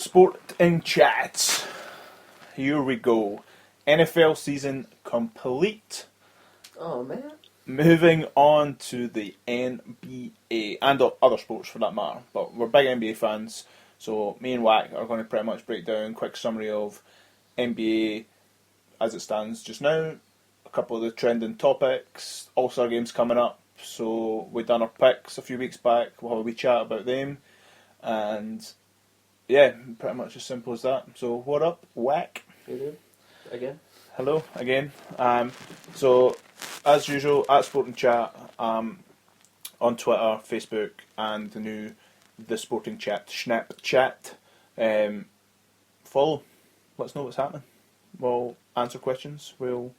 Sport in chat. Here we go. NFL season complete. Oh man. Moving on to the NBA and other sports for that matter. But we're big NBA fans, so me and Wack are going to pretty much break down a quick summary of NBA as it stands just now. A couple of the trending topics, All-Star games coming up. So we done our picks a few weeks back. We'll have a wee chat about them, and yeah, pretty much as simple as that. So what up, Wack? You do? Again? Hello again. So as usual, at Sporting Chat on Twitter, Facebook, and the new The Sporting Chat Snapchat. Follow. Let us know what's happening. We'll answer questions. We'll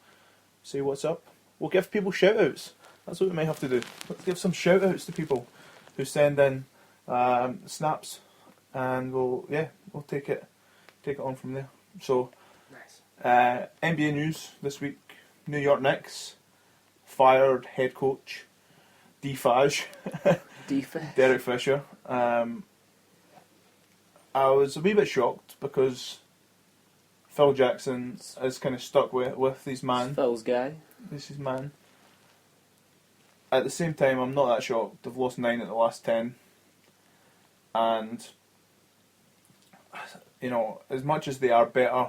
say what's up. We'll give people shout outs. That's what we might have to do. Let's give some shout outs to people who send in snaps, and we'll take it on from there. So Nice. NBA news this week. New York Knicks fired head coach Defage. Derek Fisher. I was a wee bit shocked because Phil Jackson is kind of stuck with his man. Phil's guy. This is man. At the same time, I'm not that shocked. They've lost 9 at the last 10. And, you know, as much as they are better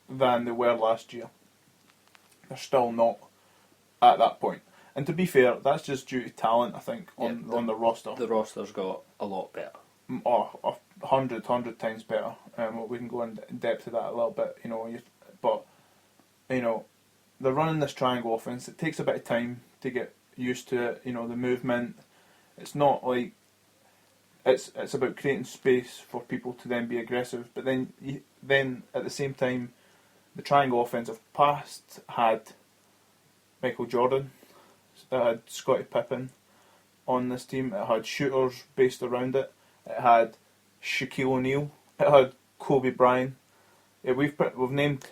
than they were last year, they're still not at that point. And to be fair, that's just due to talent, I think, on the roster. The roster's got a lot better. Or 100 times better. We can go in depth to that a little bit, you know. But, you know, they're running this triangle offense. It takes a bit of time to get used to it, you know, the movement. It's not like it's about creating space for people to then be aggressive. But then at the same time, the triangle offense of past had Michael Jordan, it had Scottie Pippen on this team, it had shooters based around it, it had Shaquille O'Neal, it had Kobe Bryant. Yeah, we've named.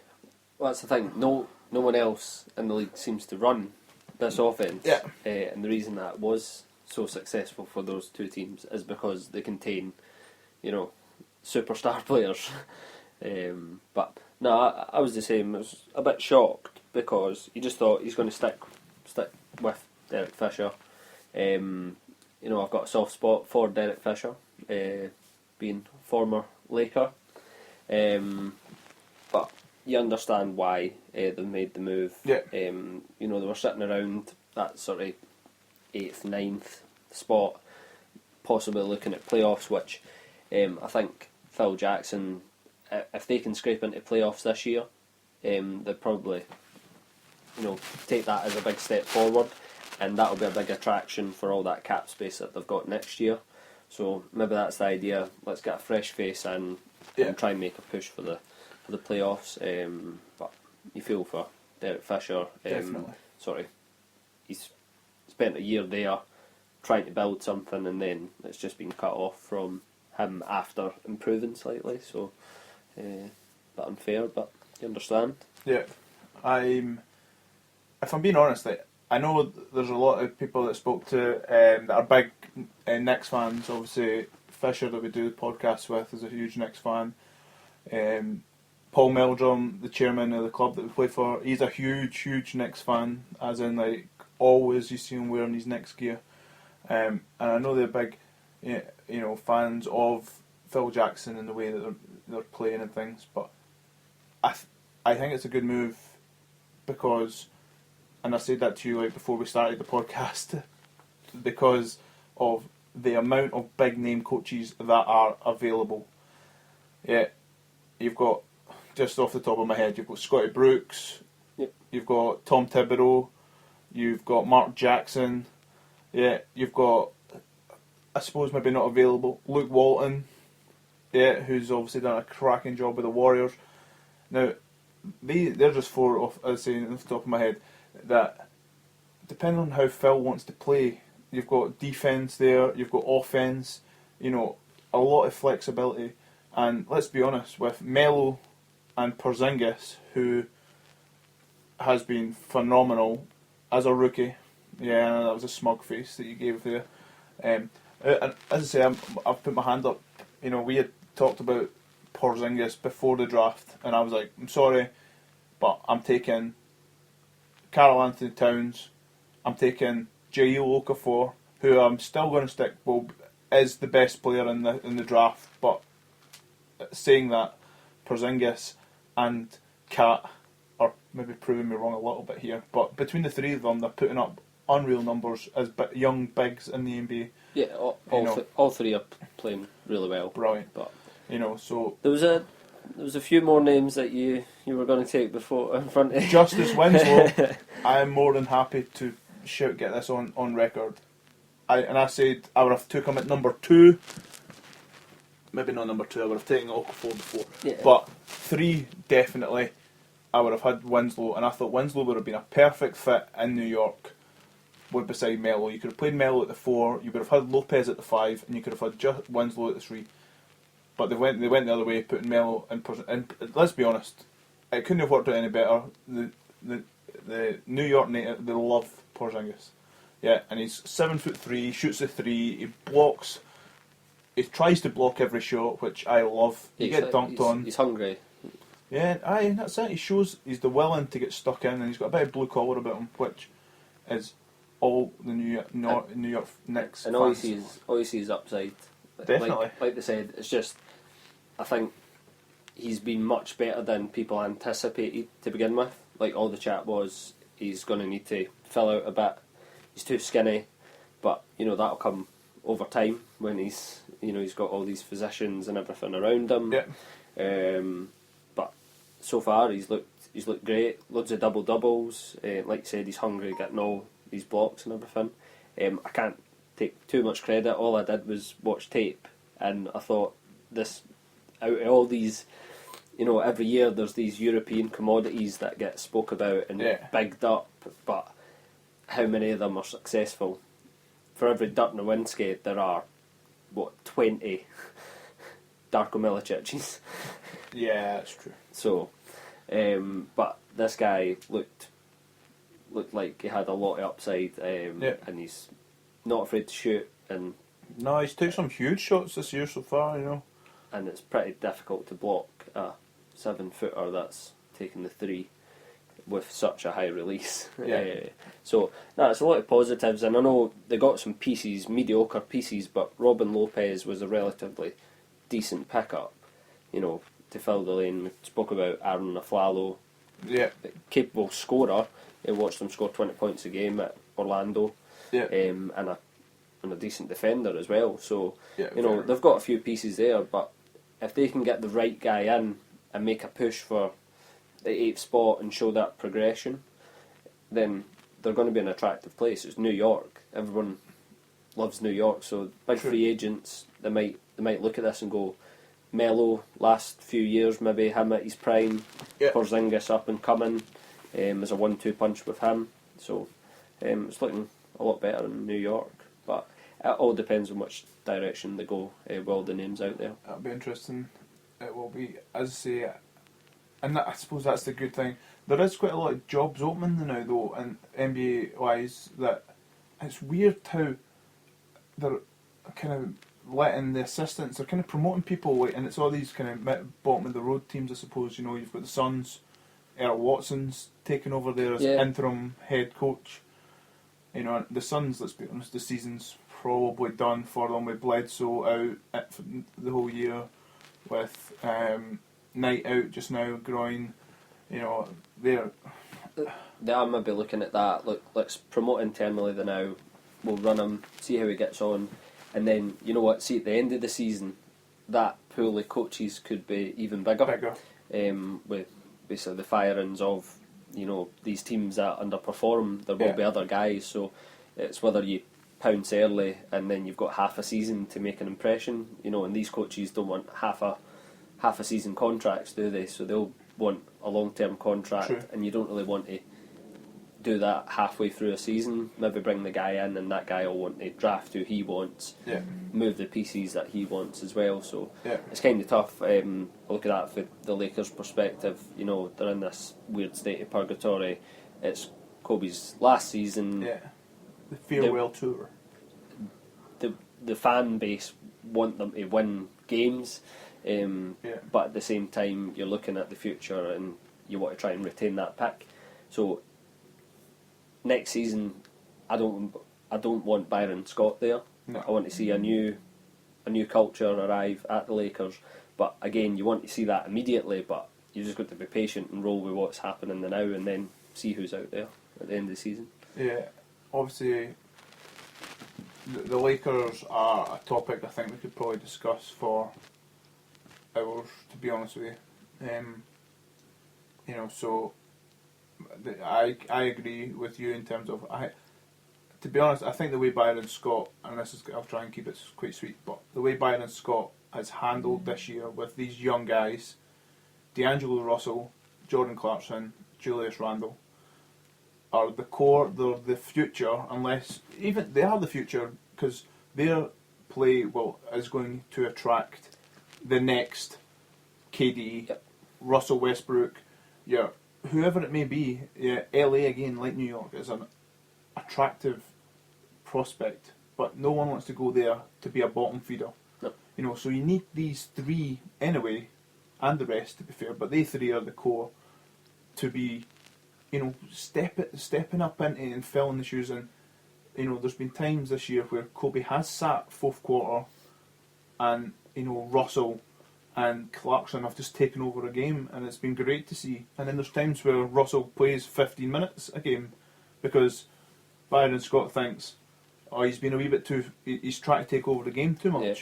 Well, that's the thing. No one else in the league seems to run this offense. Yeah. And the reason that was so successful for those two teams is because they contain, you know, superstar players. But no, I was the same. I was a bit shocked because you just thought he's going to stick with Derek Fisher. You know, I've got a soft spot for Derek Fisher, being former Laker. But you understand why they made the move. Yeah. You know, they were sitting around that sort of 8th, 9th spot, possibly looking at playoffs, which I think Phil Jackson, if they can scrape into playoffs this year, they'll probably, you know, take that as a big step forward, and that'll be a big attraction for all that cap space that they've got next year. So maybe that's the idea. Let's get a fresh face in and try and make a push for the playoffs. But you feel for Derek Fisher. Definitely. He's spent a year there trying to build something, and then it's just been cut off from him after improving slightly. So, a bit unfair, but you understand. Yeah, if I'm being honest, I know there's a lot of people that spoke to that are big Knicks fans. Obviously, Fisher that we do the podcast with is a huge Knicks fan. Paul Meldrum, the chairman of the club that we play for, he's a huge Knicks fan, as in like always you see him wearing his Knicks gear. And I know they're big, you know, fans of Phil Jackson and the way that they're playing and things. But I think it's a good move because, and I said that to you like before we started the podcast, because of the amount of big name coaches that are available. Yeah, you've got, just off the top of my head, you've got Scotty Brooks, Yep. You've got Tom Thibodeau, you've got Mark Jackson, yeah, you've got, I suppose maybe not available, Luke Walton, yeah, who's obviously done a cracking job with the Warriors. Now, they're just four off, as I say, off the top of my head, that depending on how Phil wants to play, you've got defence there, you've got offence, you know, a lot of flexibility. And let's be honest, with Melo and Porzingis, who has been phenomenal as a rookie, yeah, that was a smug face that you gave there. And as I say, I've put my hand up. You know, we had talked about Porzingis before the draft, and I was like, I'm sorry, but I'm taking Karl Anthony Towns, I'm taking Jahlil Okafor, who I'm still going to stick is the best player in the draft, but saying that, Porzingis and Cat are maybe proving me wrong a little bit here, but between the three of them, they're putting up unreal numbers as young bigs in the NBA. Yeah, all three are playing really well. Brilliant. But so there was a few more names that you were going to take before in front of Justice Winslow. I am more than happy to get this on record. I said I would have took him at number 2. Maybe not number 2. I would have taken Okafor before, but 3 definitely. I would have had Winslow, and I thought Winslow would have been a perfect fit in New York. Beside Melo, you could have played Melo at the 4. You could have had Lopez at the 5, and you could have had just Winslow at the 3. But they went the other way, putting Melo in. And let's be honest, it couldn't have worked out any better. The New York native, they love Porzingis. Yeah, and he's 7'3", shoots the 3, he blocks. He tries to block every shot, which I love. You get dunked on. He's hungry. Yeah, that's it. He shows he's the willing to get stuck in, and he's got a bit of blue collar about him, which is all the New York Knicks. And all you see is upside. Definitely. Like they said, it's just, I think he's been much better than people anticipated to begin with. Like, all the chat was, he's going to need to fill out a bit. He's too skinny, but that'll come over time when he's got all these physicians and everything around him. Yeah. But so far he's looked great. Loads of double doubles. Like you said, he's hungry, getting all these blocks and everything. I can't take too much credit. All I did was watch tape, and I thought, this, out of all these, every year there's these European commodities that get spoke about and bigged up, but how many of them are successful? For every Dirk Nowitzki, there are 20 Darko Milicic. Yeah, that's true. So, but this guy looked like he had a lot of upside, and he's not afraid to shoot. And no, he's taken some huge shots this year so far, and it's pretty difficult to block a 7-footer that's taking the 3 with such a high release. Yeah. So, it's a lot of positives, and I know they got some pieces, mediocre pieces, but Robin Lopez was a relatively decent pickup, to fill the lane. We spoke about Aaron Aflalo, capable scorer. I watched him score 20 points a game at Orlando, and a decent defender as well. So, they've got a few pieces there, but if they can get the right guy in and make a push for the 8th spot and show that progression, then they're going to be an attractive place. It's New York. Everyone loves New York, so big free agents, they might look at this and go, Melo, last few years, maybe him at his prime, Porzingis up and coming, as a 1-2 punch with him. So it's looking a lot better in New York, but it all depends on which direction they go with all the names out there. That'll be interesting. It will be, as I say, and I suppose that's the good thing. There is quite a lot of jobs opening now, though, and NBA wise, that it's weird how they're kind of letting the assistants, they're kind of promoting people, and it's all these kind of bottom of the road teams, I suppose. You've got the Suns, Earl Watson's taking over there as interim head coach. And the Suns, let's be honest, the season's probably done for them with Bledsoe out for the whole year, with Knight out just now, groin. They're... They are maybe looking at that. Look, let's promote internally the now. We'll run him, see how he gets on, and then see at the end of the season, that pool of coaches could be even bigger. With basically the firings of these teams that underperform, there will be other guys. So it's whether you pounce early and then you've got half a season to make an impression. And these coaches don't want half a season contracts, do they? So they'll want a long-term contract, and you don't really want to do that halfway through a season. Maybe bring the guy in, and that guy will want to draft who he wants, move the pieces that he wants as well. So it's kind of tough. Look at that from the Lakers' perspective. They're in this weird state of purgatory. It's Kobe's last season. The farewell tour. The fan base want them to win games. But at the same time, you're looking at the future and you want to try and retain that pick. So next season, I don't want Byron Scott there. No. I want to see a new culture arrive at the Lakers. But again, you want to see that immediately. But you just got to be patient and roll with what's happening the now, and then see who's out there at the end of the season. Yeah, obviously, the Lakers are a topic I think we could probably discuss for hours, to be honest with you. So I agree with you in terms of to be honest, I think the way Byron Scott, and I'll try and keep it quite sweet, but the way Byron Scott has handled this year with these young guys, D'Angelo Russell, Jordan Clarkson, Julius Randle, are the core, they're the future, unless, even, they are the future, because their play is going to attract the next KD, Russell Westbrook, whoever it may be. LA again, like New York, is an attractive prospect, but no one wants to go there to be a bottom feeder. No. So you need these three anyway, and the rest, to be fair, but they three are the core to be, stepping up into and filling the shoes. And there's been times this year where Kobe has sat fourth quarter, and Russell and Clarkson have just taken over a game, and it's been great to see. And then there's times where Russell plays 15 minutes a game because Byron Scott thinks, he's been a wee bit too, he's trying to take over the game too much. Yeah.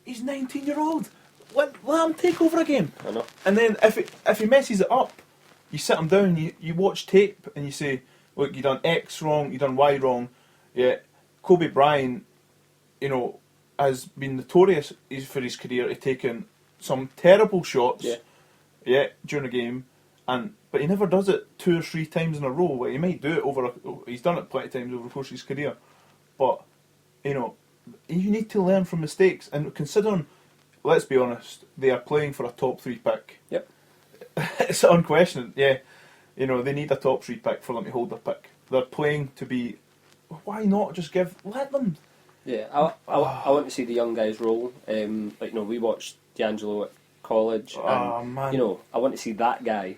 He's 19-year-old. Let him take over a game. I know. And then if he messes it up, you sit him down, you watch tape, and you say, look, you done X wrong, you done Y wrong. Yeah, Kobe Bryant, has been notorious for his career of taking some terrible shots. During a game, but he never does it 2 or 3 times in a row. Well, he might do it he's done it plenty of times over the course of his career. But you need to learn from mistakes, and considering, let's be honest, they are playing for a top 3 pick. Yep. It's unquestioned. Yeah, they need a top 3 pick for them to hold their pick. They're playing to be. Why not just let them? Yeah, I want to see the young guys roll. We watched D'Angelo at college, and man. I want to see that guy.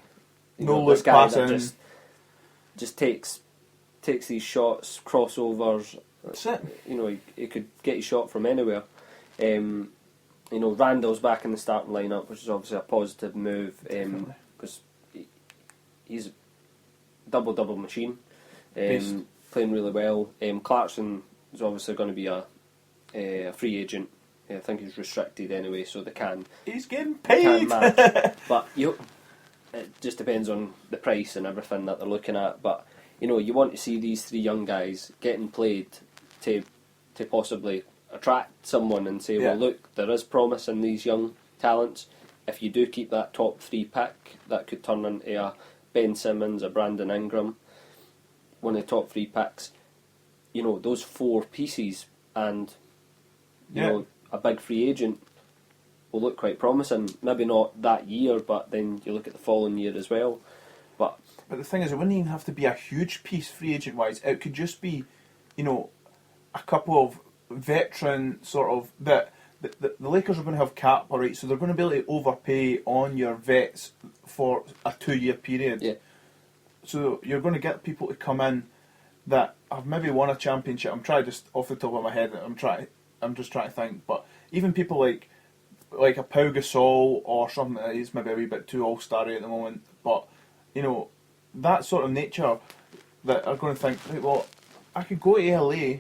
This guy passing. that just takes these shots, crossovers. That's it. He could get his shot from anywhere. Randall's back in the starting lineup, which is obviously a positive move because he's a double machine, playing really well. Clarkson is obviously going to be a free agent. I think he's restricted anyway, so they can. He's getting paid. Match. But it just depends on the price and everything that they're looking at. But you want to see these 3 young guys getting played to possibly attract someone and say, well, look, there is promise in these young talents. If you do keep that top 3 pick, that could turn into a Ben Simmons, a Brandon Ingram, one of the top 3 picks. Those 4 pieces and a big free agent will look quite promising. Maybe not that year, but then you look at the following year as well. But the thing is, it wouldn't even have to be a huge piece free agent wise. It could just be, a couple of veteran sort of that the Lakers are going to have cap, alright, so they're going to be able to overpay on your vets for a 2-year period. Yeah. So you're going to get people to come in that have maybe won a championship. I'm trying just off the top of my head. I'm just trying to think. But even people like a Pau Gasol or something that is maybe a wee bit too all-starry at the moment. But that sort of nature that are going to think, right, well, I could go to LA.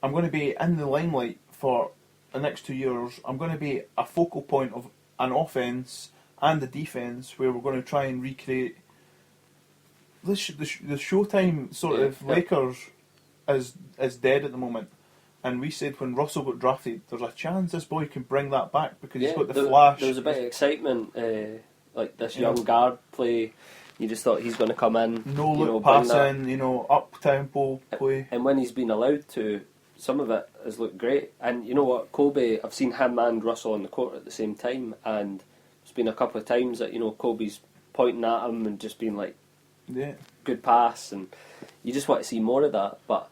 I'm going to be in the limelight for the next 2 years. I'm going to be a focal point of an offense and the defense where we're going to try and recreate the Showtime sort of Lakers is dead at the moment. And we said when Russell got drafted, there's a chance this boy can bring that back because he's got the flash. There was a bit of excitement, like this young guard play. You just thought he's going to come in, no look passing, up tempo play. And when he's been allowed to, some of it has looked great. And you know what, Kobe, I've seen him and Russell on the court at the same time, and there's been a couple of times that Kobe's pointing at him and just being like, good pass, and you just want to see more of that. But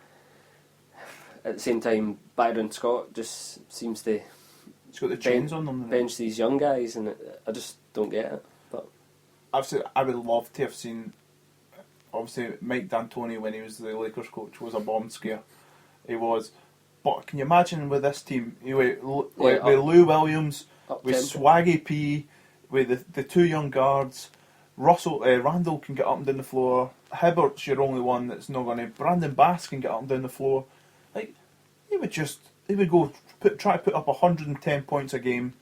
at the same time, Byron Scott just seems to He's got the chains on them. Bench these young guys, and I just don't get it. But I would love to have seen. Obviously, Mike D'Antoni, when he was the Lakers coach, was a bomb scare. He was. But can you imagine with this team, with Lou Williams, with Swaggy P, with the two young guards, Randall can get up and down the floor. Hibbert's your only one that's not going to. Brandon Bass can get up and down the floor. Like he would go try to put up 110 points a game.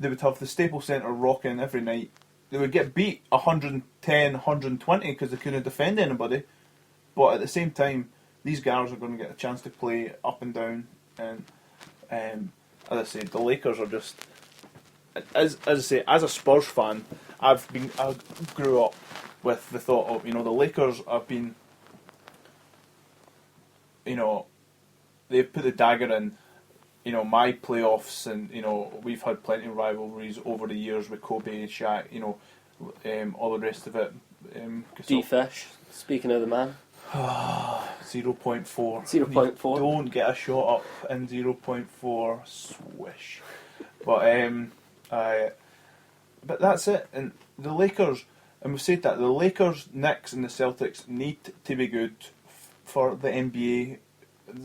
They would have the Staples Centre rocking every night. They would get beat 110, 120 because they couldn't defend anybody. But at the same time, these guys are going to get a chance to play up and down. And as I say, the Lakers are just. As I say, as a Spurs fan, I grew up with the thought of, the Lakers have been, they've put the dagger in, my playoffs, and, we've had plenty of rivalries over the years with Kobe, Shaq, all the rest of it. D-Fish, speaking of the man. 0.4. 0.4. Don't get a shot up in 0.4, swish. But that's it. And the Lakers, and we've said that, the Lakers, Knicks and the Celtics need to be good for the NBA.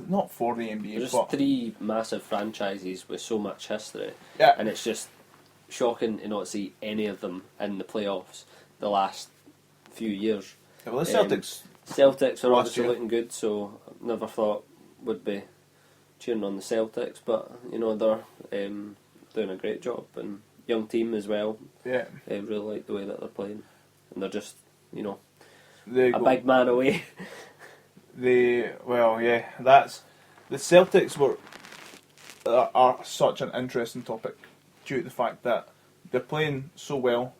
Not for the NBA, There's but three massive franchises with so much history. Yeah. And it's just shocking to not see any of them in the playoffs the last few years. Yeah, well, the Celtics... Celtics are last obviously year. looking good, so I never thought would be cheering on the Celtics, but they're doing a great job, and young team as well. Yeah. I really like the way that they're playing, and they're just There you a go. big man away. That's the Celtics are such an interesting topic due to the fact that they're playing so well.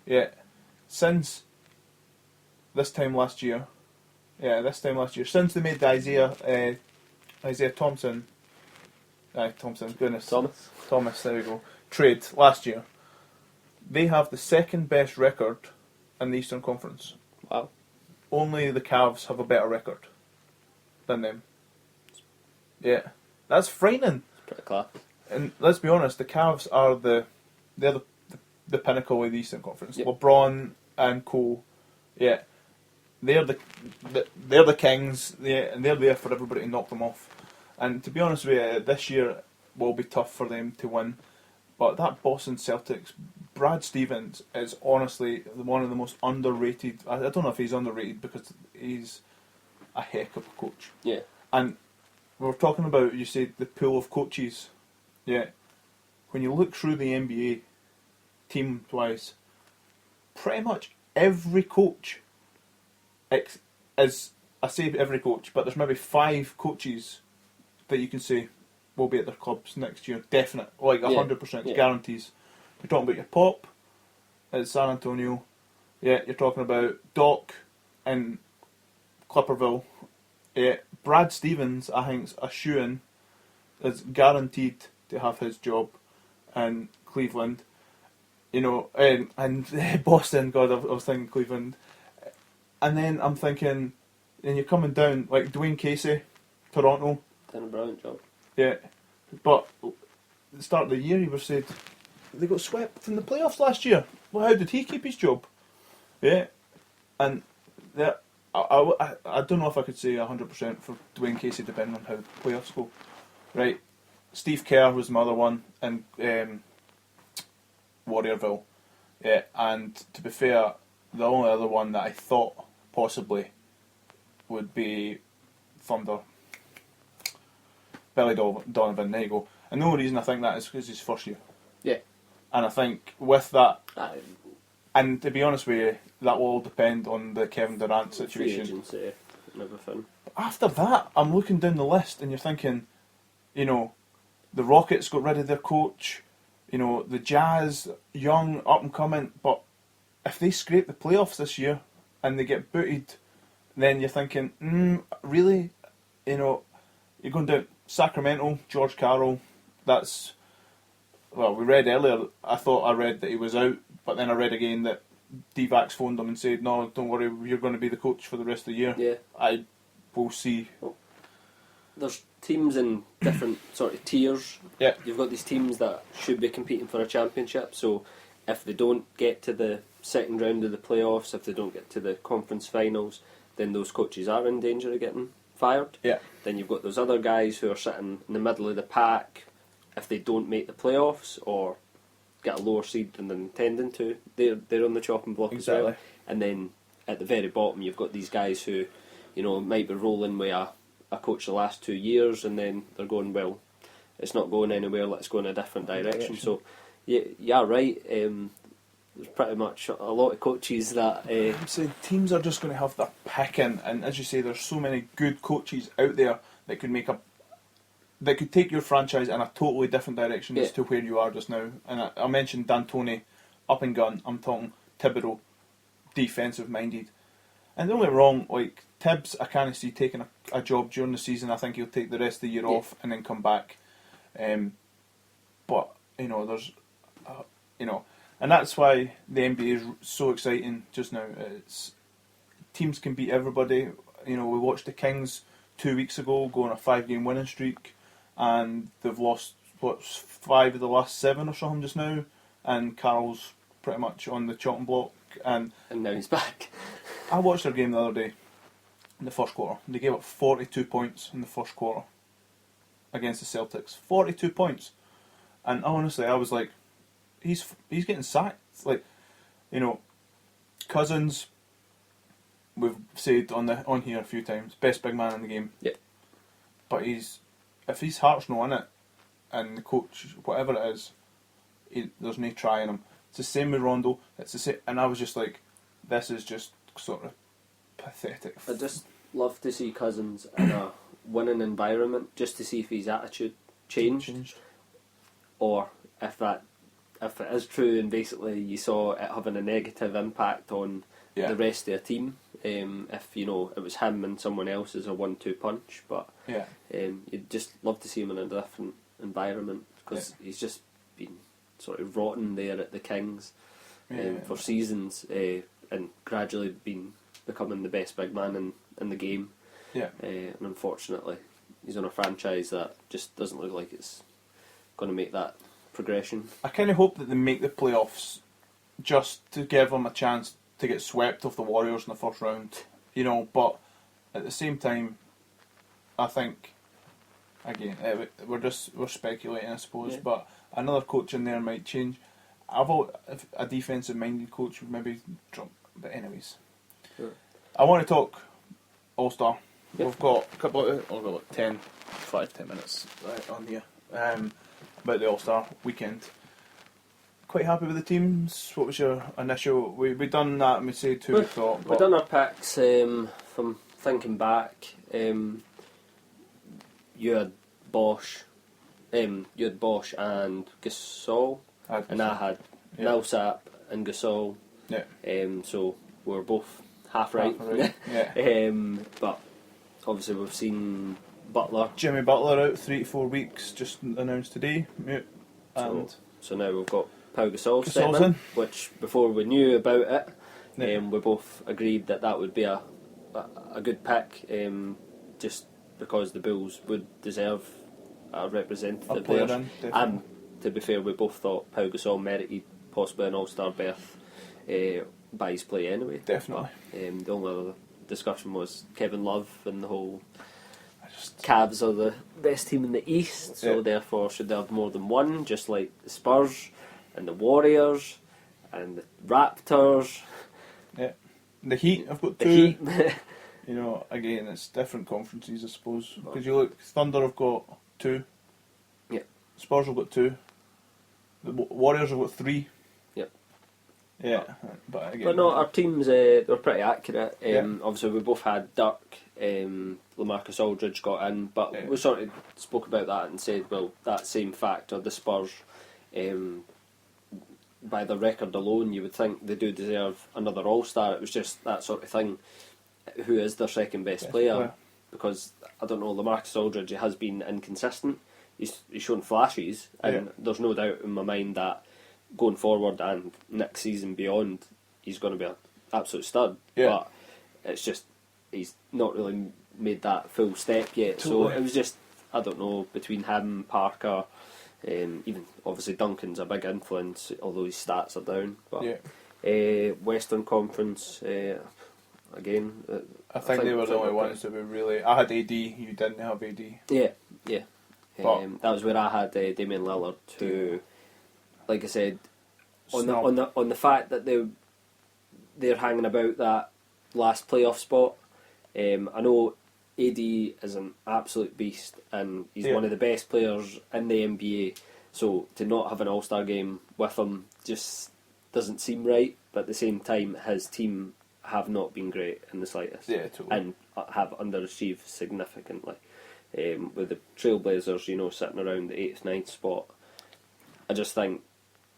Yeah, since this time last year, since they made the Isaiah Thomas, there we go, trade last year, they have the second best record in the Eastern Conference. Wow. Only the Cavs have a better record than them. Yeah, that's frightening. It's pretty class. And let's be honest, the Cavs are the pinnacle of the Eastern Conference. Yep. LeBron and Co. Yeah, they're the kings. Yeah, and they're there for everybody to knock them off. And to be honest with you, this year will be tough for them to win. But that Boston Celtics, Brad Stevens is honestly one of the most underrated. I don't know if he's underrated because he's a heck of a coach. Yeah. And we were talking about, you said, the pool of coaches. Yeah. When you look through the NBA, team-wise, pretty much every coach is, I say every coach, but there's maybe 5 coaches that you can say will be at their clubs next year. Definite. Like 100% guarantees. You're talking about your Pop at San Antonio. Yeah, you're talking about Doc in Clipperville. Yeah, Brad Stevens, I think, is a shoo-in, is guaranteed to have his job in Cleveland. And Boston, God, I was thinking Cleveland. And then I'm thinking, and you're coming down, like Dwayne Casey, Toronto. Done a brilliant job. Yeah, but at the start of the year, he was said they got swept in the playoffs last year. Well, how did he keep his job? Yeah, and I don't know if I could say 100% for Dwayne Casey, depending on how the playoffs go. Right, Steve Kerr was my other one in Warriorville. Yeah, and to be fair, the only other one that I thought possibly would be Thunder. Billy Donovan, there you go. And the only reason I think that is because his first year. Yeah. And I think with that, and to be honest with you, that will all depend on the Kevin Durant situation. Free agency and everything. But after that, I'm looking down the list and you're thinking, the Rockets got rid of their coach, the Jazz, young, up and coming, but if they scrape the playoffs this year and they get booted, then you're thinking, really? You're going down Sacramento, George Carroll, that's, well, we read earlier, I read that he was out, but then I read again that D-Vax phoned him and said, no, don't worry, you're going to be the coach for the rest of the year. Yeah. I will see. there's teams in different sort of tiers. Yeah. You've got these teams that should be competing for a championship, so if they don't get to the second round of the playoffs, if they don't get to the conference finals, then those coaches are in danger of getting fired. Yeah. Then you've got those other guys who are sitting in the middle of the pack. If they don't make the playoffs or get a lower seed than they're intending to, they're on the chopping block as well. And then at the very bottom, you've got these guys who, you know, might be rolling with a coach the last 2 years, and then they're going, well, it's not going anywhere, let's go in a different direction. So, yeah, right. There's pretty much a lot of coaches that... So teams are just going to have their picking, and as you say, there's so many good coaches out there that could that could take your franchise in a totally different direction as to where you are just now. And I mentioned D'Antoni, up and gun. I'm talking Thibodeau, defensive minded. And don't get me wrong, like Tibbs, I can't see taking a job during the season. I think he'll take the rest of the year off and then come back. But you know, there's, you know, and that's why the NBA is so exciting just now. It's teams can beat everybody. You know, we watched the Kings 2 weeks ago go on a 5-game winning streak, and they've lost 5 of the last 7 or something just now. And Carroll's pretty much on the chopping block, and now he's back. I watched their game the other day in the first quarter. They gave up 42 points in the first quarter against the Celtics. 42 points, and honestly, I was like, he's getting sacked. Like, you know, Cousins, we've said on here a few times, best big man in the game. Yep. But if his heart's not in it, and the coach, whatever it is, there's no trying him. It's the same with Rondo. It's the same, and I was just like, this is just sort of pathetic. I just love to see Cousins in a winning environment, just to see if his attitude changed. Or if it is true and basically you saw it having a negative impact on the rest of the team. If, you know, it was him and someone else as a 1-2 punch, but you'd just love to see him in a different environment, because he's just been sort of rotten there at the Kings for seasons, and gradually becoming the best big man in the game. And unfortunately, he's on a franchise that just doesn't look like it's going to make that progression. I kind of hope that they make the playoffs just to give them a chance to get swept off the Warriors in the first round, you know. But at the same time, I think, again, we're speculating, I suppose. But another coach in there might change. If a defensive minded coach would maybe drop. But anyways, I want to talk All Star. We've got a couple of, I've got like 10 minutes on here about the All Star weekend. Quite happy with the teams. What was your initial? We done that and we said 2 weeks thought. We've done our picks. From thinking back, you had Bosch, and Gasol, and I had Millsap and Gasol. So we're both half right. But obviously we've seen Butler. Jimmy Butler out 3 to 4 weeks, just announced today. So now we've got Pau Gasol stepping in, which before we knew about it, we both agreed that would be a good pick, just because the Bulls would deserve a representative there. And to be fair, we both thought Pau Gasol merited possibly an All-Star berth by his play anyway. Definitely. But, the only other discussion was Kevin Love and the whole Cavs are the best team in the East, so therefore should they have more than one, just like the Spurs and the Warriors and the Raptors. The Heat, I've got 2. The Heat. You know, again, it's different conferences, I suppose. Because you look, Thunder have got 2. Spurs have got 2. The Warriors have got 3. But no, our teams they were pretty accurate. Obviously, we both had Dirk, LaMarcus Aldridge got in, but we sort of spoke about that and said, well, that same factor, the Spurs, by the record alone, you would think they do deserve another All-Star. It was just that sort of thing. Who is their second best player? Because I don't know, LaMarcus Aldridge has been inconsistent. He's shown flashes, and there's no doubt in my mind that going forward and next season beyond, he's going to be an absolute stud. But it's just he's not really made that full step yet. Totally. So it was just, I don't know, between him, Parker, even obviously Duncan's a big influence, although his stats are down. But Western Conference, again, I think they were the only ones that were really. I had AD, you didn't have AD. Yeah. That was where I had Damian Lillard, who, like I said, on the fact that they're hanging about that last playoff spot. I know AD is an absolute beast, and he's one of the best players in the NBA. So to not have an All-Star game with him just doesn't seem right. But at the same time, his team have not been great in the slightest, and have underachieved significantly. With the Trailblazers, sitting around the 8th, 9th spot, I just think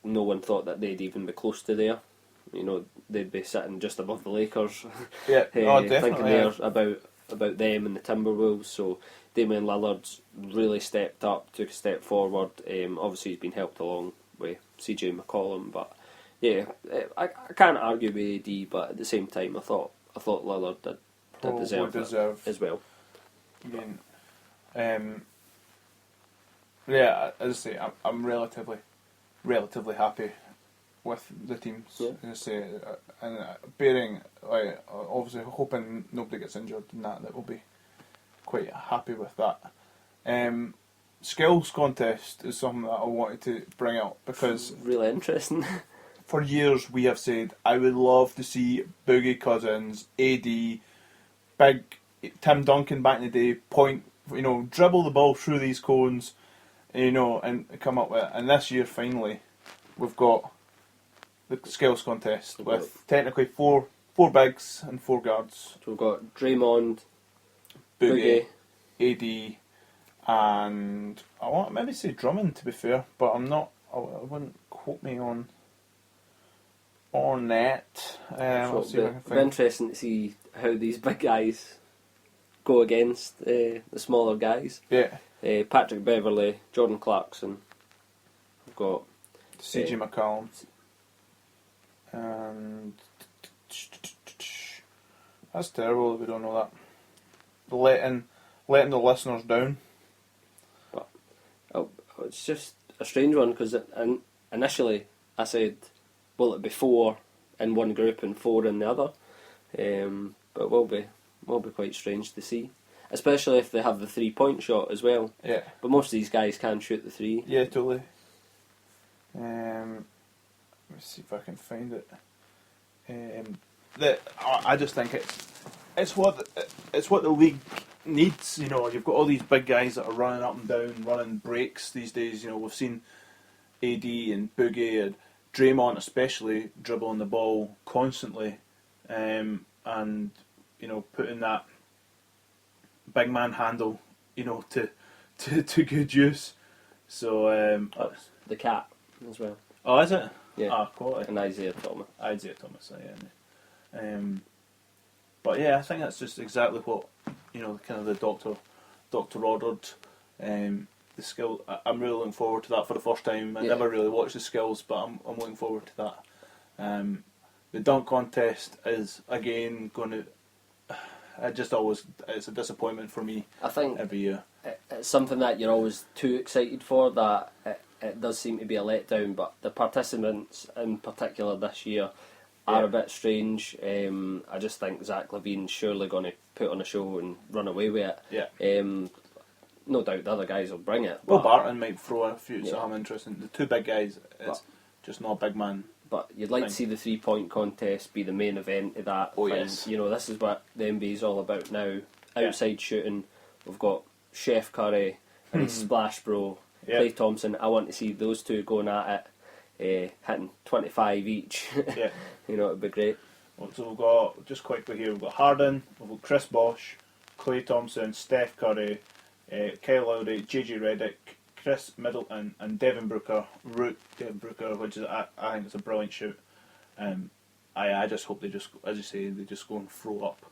no one thought that they'd even be close to there. They'd be sitting just above the Lakers. Yeah, definitely. Thinking there about them and the Timberwolves. So Damian Lillard's really stepped up, took a step forward. Obviously, he's been helped along with CJ McCollum, but yeah, I can't argue with AD. But at the same time, I thought Lillard did deserve it as well. Again, as I say, I'm relatively happy with the teams. Yeah. As I say, and bearing, obviously hoping nobody gets injured and that we'll be quite happy with that. Skills contest is something that I wanted to bring up because really interesting. For years we have said I would love to see Boogie Cousins, AD, big Tim Duncan back in the day, point, dribble the ball through these cones, and come up with it. And this year finally we've got the skills contest with technically four bigs and 4 guards. So we've got Draymond, Boogie, AD, and I want to maybe say Drummond, to be fair, but I'm not. I wouldn't quote me on that. Let's see if I can It'll be find. interesting to see how these big guys go against the smaller guys. Yeah. Patrick Beverley, Jordan Clarkson. We've got CJ McCollum. And that's terrible that we don't know that. Letting the listeners down. But it's just a strange one because initially I said, will it be 4 in one group and 4 in the other? But it will be quite strange to see, especially if they have the 3-point shot as well. Yeah. But most of these guys can shoot the 3. Yeah, totally. Let me see if I can find it. I just think it's what the league needs. You've got all these big guys that are running up and down, running breaks these days. We've seen AD and Boogie and Draymond especially dribbling the ball constantly, and putting that big man handle, to good use. So The cat as well. Oh, is it? Yeah. Quality. And Isaiah Thomas. Yeah. But yeah, I think that's just exactly what kind of the doctor ordered. The skill. I'm really looking forward to that for the first time. I never really watched the skills, but I'm looking forward to that. The dunk contest is again going to. It's a disappointment for me. I think every year it's something that you're always too excited for. That it does seem to be a letdown, but the participants in particular this year are a bit strange. I just think Zach LaVine's surely going to put on a show and run away with it. Yeah. No doubt the other guys will bring it. Will Barton might throw a few, so I'm interested. The 2 big guys, it's just not a big man. But you'd like to see the 3-point contest be the main event of that. Oh, yes. This is what the NBA is all about now. Outside shooting. We've got Chef Curry and his Splash Bro, Klay Thompson. I want to see those 2 going at it, hitting 25 each. Yeah. It'd be great. So we've got, just quickly here, we've got Harden, we've got Chris Bosh, Klay Thompson, Steph Curry, Kyle Lowry, JJ Redick, Chris Middleton and Devin Booker, which is I think it's a brilliant shoot. I just hope they just, as you say, they just go and throw up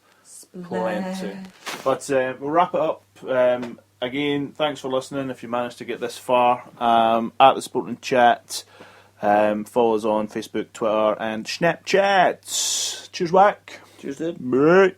plenty. But we'll wrap it up. Again, thanks for listening. If you managed to get this far, at the Sporting Chat, follow us on Facebook, Twitter, and Snapchat. Cheers, whack. Cheers, dude. Right.